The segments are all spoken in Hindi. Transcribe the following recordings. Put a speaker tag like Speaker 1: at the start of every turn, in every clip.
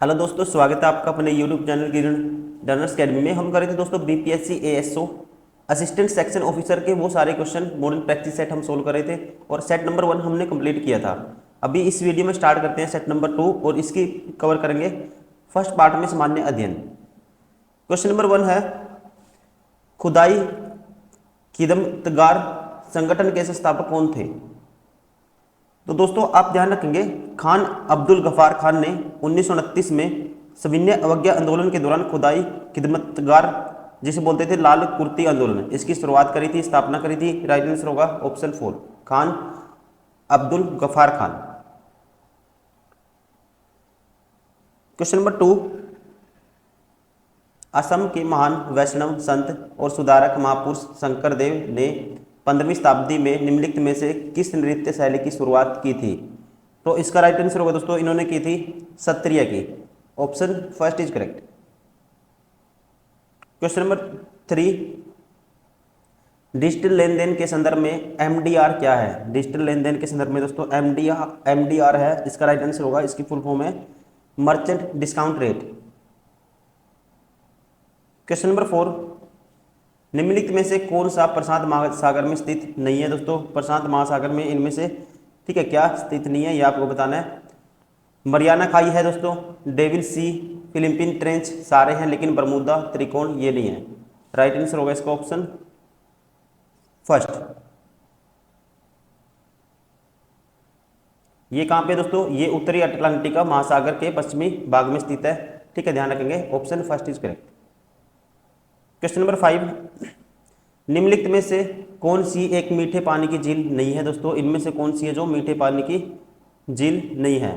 Speaker 1: हेलो दोस्तों, स्वागत है आपका अपने यूट्यूब चैनल किरण लर्नर्स अकेडमी में। हम कर रहे थे दोस्तों BPSC ASO assistant section officer के वो सारे क्वेश्चन मॉडल प्रैक्टिस सेट हम सोल्व कर रहे थे और सेट नंबर 1 हमने कंप्लीट किया था। अभी इस वीडियो में स्टार्ट करते हैं सेट नंबर 2 और इसकी कवर करेंगे फर्स्ट पार्ट में सामान्य अध्ययन। क्वेश्चन नंबर 1 है, खुदाई खिदमतगार संगठन के संस्थापक कौन थे? तो दोस्तों आप ध्यान रखेंगे, खान अब्दुल गफ्फार खान ने 1929 में सविनय अवज्ञा आंदोलन के दौरान खुदाई खिदमतगार, जिसे बोलते थे लाल कुर्ती आंदोलन, इसकी शुरुआत करी थी, स्थापना करी थी। राइट आंसर होगा option 4, Khan Abdul Ghaffar Khan. Question number 2, Assam के महान वैष्णव संत और सुधारक महापुरुष शंकरदेव ने 15वीं शताब्दी में निम्नलिखित में से किस नृत्य शैली की शुरुआत की थी? तो इसका राइट आंसर होगा दोस्तों, इन्होंने की थी सत्रिया की। Option first is correct. Question number 3, digital लेन देन के संदर्भ में एमडीआर क्या है? डिजिटल लेन देन के संदर्भ में दोस्तों एमडीआर है, इसका राइट आंसर होगा, इसकी फुल फॉर्म है merchant discount rate. Question number 4, निम्नलिखित में से कौन सा प्रशांत महासागर में स्थित नहीं है? दोस्तों प्रशांत महासागर में इनमें से ठीक है क्या स्थित नहीं है, ये आपको बताना है। मरियाना खाई है दोस्तों, डेविल सी, फिलिपीन ट्रेंच सारे हैं, लेकिन बरमूदा त्रिकोण ये नहीं है। राइट आंसर होगा इसका ऑप्शन फर्स्ट। ये कहां पे दोस्तों? ये उत्तरी अटलांटिका महासागर के पश्चिमी भाग में स्थित है। ठीक है, ध्यान रखेंगे, option first is correct. Question number 5, निम्नलिखित में से कौन सी एक मीठे पानी की झील नहीं है? दोस्तों इनमें से कौन सी है जो मीठे पानी की झील नहीं है?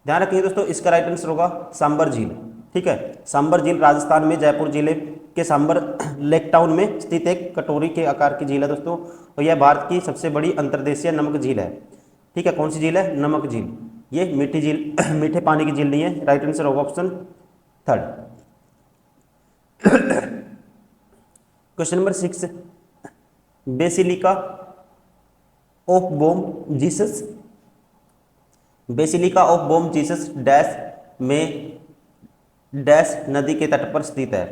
Speaker 1: ध्यान रखिए दोस्तों, इसका राइट आंसर होगा सांबर झील। ठीक है, सांबर झील राजस्थान में जयपुर जिले के सांबर लेक टाउन में स्थित एक कटोरी के आकार की झील है दोस्तों, और यह भारत की सबसे बड़ी अंतर्देशीय नमक झील है। ठीक है, कौन सी झील है? नमक झील। ये मीठी झील मीठे पानी की झील नहीं है। राइट आंसर होगा option third. Question number 6, basilica of Bom Jesus, basilica of Bom Jesus dash में डैश नदी के तट पर स्थित है।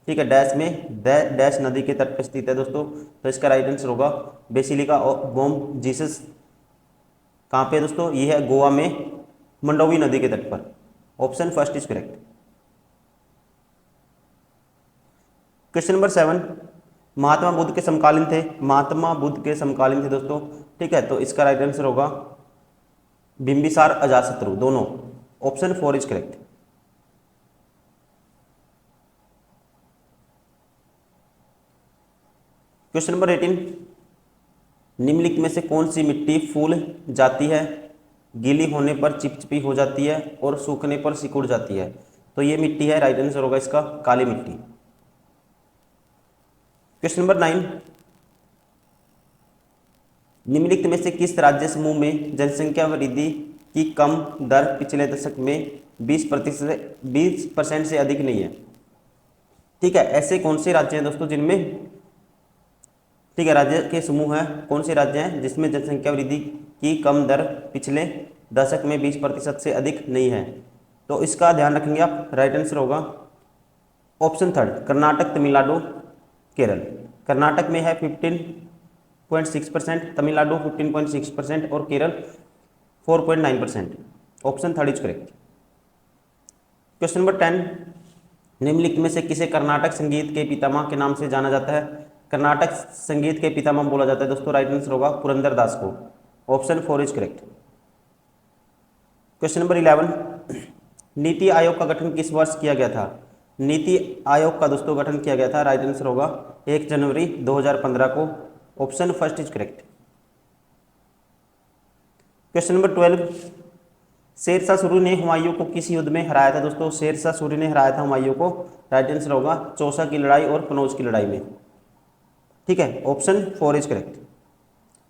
Speaker 1: ठीक है, डैश में डैश नदी के तट पर स्थित है दोस्तों, तो इसका राइट आंसर होगा बेसिलिका ऑफ बॉम जीसस कहाँ पे दोस्तों? ये है गोवा में, मंडोवी नदी के तट पर। Option first is correct. Question number 7, Mahatma Buddha के समकालीन थे, महात्मा बुद्ध के समकालीन थे दोस्तों। ठीक है, तो इसका राइट आंसर होगा बिंबिसार अजातशत्रु, दोनों। Option 4 is correct. Question number 18, निम्नलिखित में से कौन सी मिट्टी फूल जाती है, गीली होने पर चिपचिपी हो जाती है और सूखने पर सिकुड़ जाती है? तो ये मिट्टी है, राइट आंसर होगा इसका काली मिट्टी। क्वेश्चन नंबर 9, निम्नलिखित में से किस राज्य समूह में जनसंख्या वृद्धि की कम दर पिछले दशक में 20% से अधिक नहीं है? ठीक है, ऐसे कौन से राज्य हैं दोस्तों जिनमें, ठीक है, राज्य के समूह हैं, कौन से राज्य हैं जिसमें जनसंख्या वृद्धि की कम दर पिछले दशक में 20% से अधिक नहीं है? तो इसका ध्यान रखेंगे आप, राइट आंसर होगा ऑप्शन थर्ड, कर्नाटक, तमिलनाडु, केरल। कर्नाटक में है 15.6%, तमिलनाडु 15.6% और Kerala 4.9%। Option third is correct. Question number 10, निम्नलिखित में से किसे कर्नाटक संगीत के पितामह के नाम से जाना जाता है? कर्नाटक संगीत के पितामह बोला जाता है दोस्तों, राइट आंसर होगा पुरंदर दास को। Option 4 is correct. Question number 11, NITI Aayog का गठन किस वर्ष किया गया था? नीति आयोग का दोस्तों गठन किया गया था, राइट आंसर होगा 1 जनवरी 2015 को। Option first is correct. Question number 12, Sher Shah Suri ने हुमायूं को किस युद्ध में हराया था? दोस्तों शेरशाह सूरी ने हराया था हुमायूं को, राइट आंसर होगा चौसा की लड़ाई और कनौज की लड़ाई में। ठीक है, ऑप्शन 4 इज करेक्ट।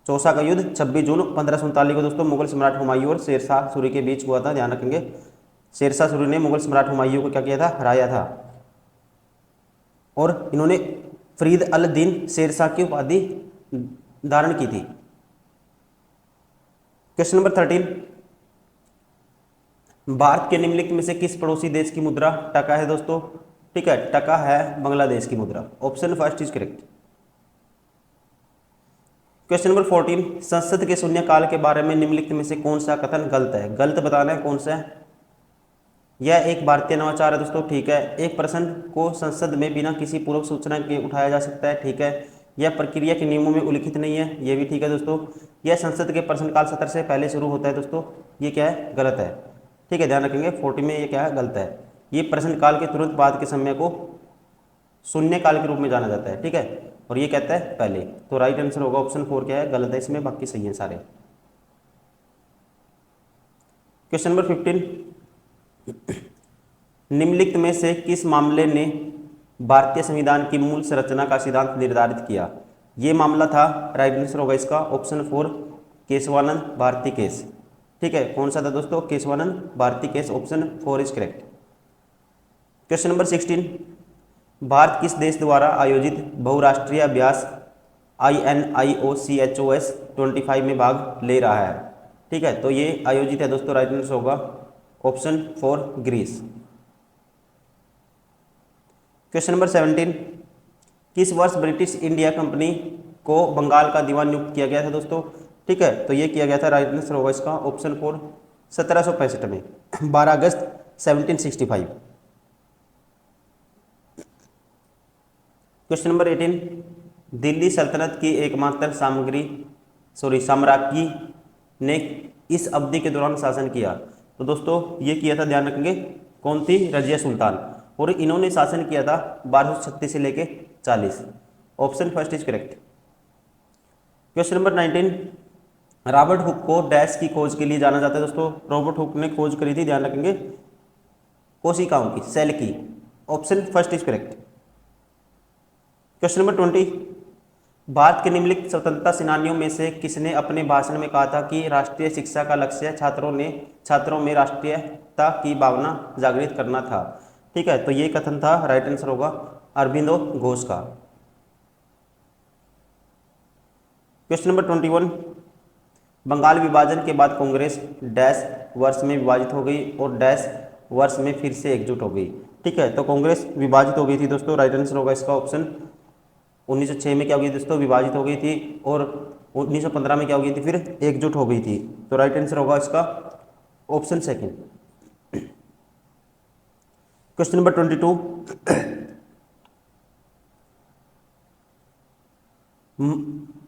Speaker 1: चौसा का युद्ध 26 जून 1539 को दोस्तों मुगल सम्राट हुमायूं और शेरशाह सूरी के बीच हुआ था, ध्यान रखेंगे। शेरशाह सूरी ने मुगल सम्राट हुमायूं को क्या किया था? हराया था, और इन्होंने फरीद अल दीन शेरशाह की उपाधि धारण की थी। क्वेश्चन नंबर 13, भारत के निम्नलिखित में से किस पड़ोसी देश की मुद्रा टका है दोस्तों? ठीक है, टका है बांग्लादेश की मुद्रा। Option first is correct. Question number 14, संसद के शून्यकाल के बारे में निम्नलिखित में से कौन सा कथन गलत है? गलत बताना है कौन सा है। यह एक भारतीय नवाचार है दोस्तों, ठीक है। एक प्रश्न को संसद में बिना किसी पूर्व सूचना के उठाया जा सकता है, ठीक है। यह प्रक्रिया के नियमों में उल्लिखित नहीं है, यह भी ठीक है दोस्तों। यह संसद के प्रश्नकाल सत्र से पहले शुरू होता है दोस्तों, ये क्या है? गलत है, ठीक है। ध्यान रखेंगे 40 में ये क्या है? गलत है। ये प्रश्नकाल के तुरंत बाद के समय को शून्यकाल के रूप में जाना जाता है, ठीक है। और ये कहता है पहले, तो राइट आंसर होगा ऑप्शन 4 क्या है? गलत है इसमें, बाकी सही है सारे। क्वेश्चन नंबर 15, निम्नलिखित में से किस मामले ने भारतीय संविधान की मूल संरचना का सिद्धांत निर्धारित किया? ये मामला था, राइट आंसर होगा इसका ऑप्शन 4 केशवानंद भारती केस, ठीक है। कौन सा था दोस्तों? Kesavananda Bharati case. Option 4 is correct. Question number 16, Bharat किस देश द्वारा आयोजित बहुराष्ट्रीय अभ्यास INIOCHOS 25 में भाग ले रहा है? ठीक है, तो ये आयोजित है दोस्तों, राइट आंसर होगा ऑप्शन 4 ग्रीस। क्वेश्चन नंबर 17, किस वर्ष ब्रिटिश इंडिया कंपनी को बंगाल का दीवान नियुक्त किया गया था दोस्तों? ठीक है, तो ये किया गया था, राइट आंसर होगा इसका ऑप्शन 4 1765 में, 12 अगस्त 1765। क्वेश्चन नंबर 18, दिल्ली सल्तनत की एकमात्र साम्राज्ञी ने इस अवधि के दौरान शासन किया? तो दोस्तों ये किया था, ध्यान रखेंगे, कौन थी? रजिया सुल्तान। और इन्होंने शासन किया था 1236 से लेके 40। Option first is correct. Question number 19, Robert Hooke को डैश की खोज के लिए जाना जाता है दोस्तों? रॉबर्ट हुक ने खोज करी थी, ध्यान रखेंगे, कोशिकाओं की, सेल की। Option first is correct. Question number 20, Bharat के निम्नलिखित स्वतंत्रता सेनानियों में से किसने अपने भाषण में कहा था कि राष्ट्रीय शिक्षा का लक्ष्य छात्रों में राष्ट्रीयता की भावना जागृत करना था? ठीक है, तो ये कथन था, राइट आंसर होगा अरबिंदो घोष का। क्वेश्चन नंबर 21, बंगाल विभाजन के बाद कांग्रेस डैश वर्ष में विभाजित हो गई और डैश वर्ष में फिर से एकजुट हो गई? ठीक है, तो कांग्रेस विभाजित हो गई थी दोस्तों, राइट आंसर होगा इसका ऑप्शन 1906 में क्या हो गई दोस्तों? विभाजित हो गई थी। और 1915 में क्या हो गई थी? फिर एकजुट हो गई थी। तो राइट आंसर होगा इसका ऑप्शन सेकंड। क्वेश्चन नंबर 22,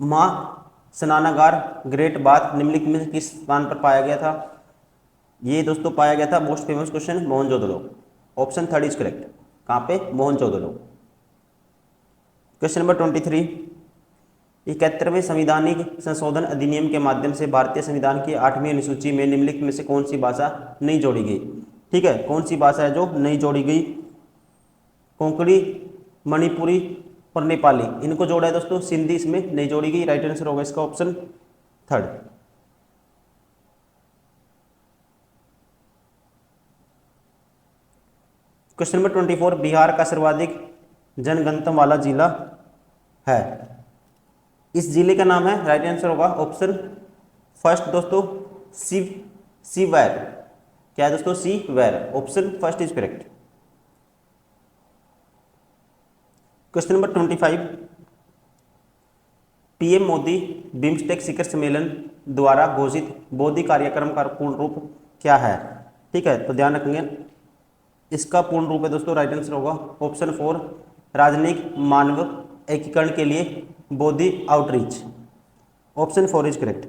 Speaker 1: मां स्नानागार ग्रेट बाथ निम्नलिखित में किस स्थान पर पाया गया था? ये दोस्तों पाया गया था, most famous question, Mohenjodaro. Option third is correct. कहां पे? मोहनजोदड़ो। क्वेश्चन नंबर 23, 71वें संविधानिक संशोधन अधिनियम के माध्यम से भारतीय संविधान की 8वीं अनुसूची में निम्नलिखित में से कौन सी भाषा नहीं जोड़ी गई? ठीक है, कौन सी भाषा है जो नहीं जोड़ी गई? कोंकणी, मणिपुरी और नेपाली, इनको जोड़ा है दोस्तों, सिंधी इसमें नहीं जोड़ी गई। राइट आंसर होगा इसका option third. Question number 24, Bihar का सर्वाधिक जनघनत्व वाला जिला है? इस जिले का नाम है, राइट आंसर होगा ऑप्शन फर्स्ट दोस्तों सीवैर। क्या है दोस्तों? सीवैर। Option first is correct. Question number 25, PM Modi BIMSTEC शिखर सम्मेलन द्वारा घोषित बोधि कार्यक्रम का पूर्ण रूप क्या है? ठीक है, तो ध्यान रखेंगे, इसका पूर्ण रूप है दोस्तों, राइट आंसर होगा ऑप्शन 4 राजनयिक मानव एकीकरण के लिए बोधि आउटरीच। Option 4 is correct.